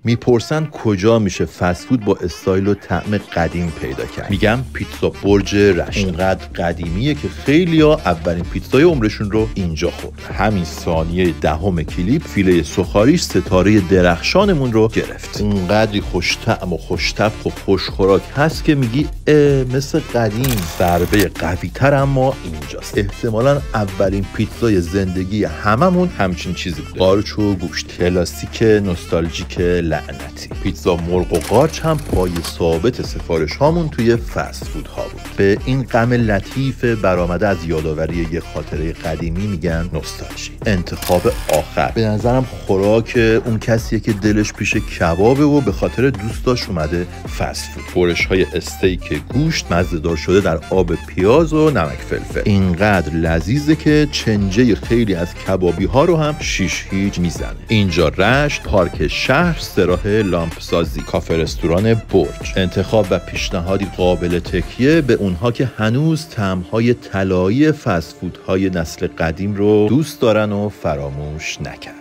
میپرسن کجا میشه فستفود با استایل و طعم قدیم پیدا کرد. میگم پیتزا برج رشت. اونقدر قدیمیه که خیلیا اولین پیتزای عمرشون رو اینجا خوردن. همین ثانیه دهم کلیپ فیله سوخاریش ستاره درخشانمون رو گرفت. اونقدری خوش طعم و خوش طبخ و خوش خوراک هست که میگی مثل قدیم. ضربه قوی تر اما اینجاست. احتمالاً اولین پیتزای زندگی هممون همچین چیزی بوده. قارچ و گوشت، کلاسیک نوستالژیک لعنتی. پیتزا مرغ و قارچ هم پای ثابت سفارش هامون توی فست فود ها بود. به این غم لطیف برآمده از یادآوری یه خاطره قدیمی میگن نوستالژی. انتخاب آخر به نظرم خوراک اون کسیه که دلش پیش کبابه و به خاطر دوستاش اومده فست فود. برش های استیک گوشت مزه‌دار شده در آب پیاز و نمک فلفل. اینقدر لذیذه که چنجه خیلی از کبابی ها رو هم 6-0 میزنه. اینجا رشت، پارک شهر، استراحه لامپ سازی، کافه رستوران برج. انتخاب و پیشنهادی قابل تکیه به اونها که هنوز طعم‌های طلایی فست فودهای نسل قدیم رو دوست دارن و فراموش نکردن.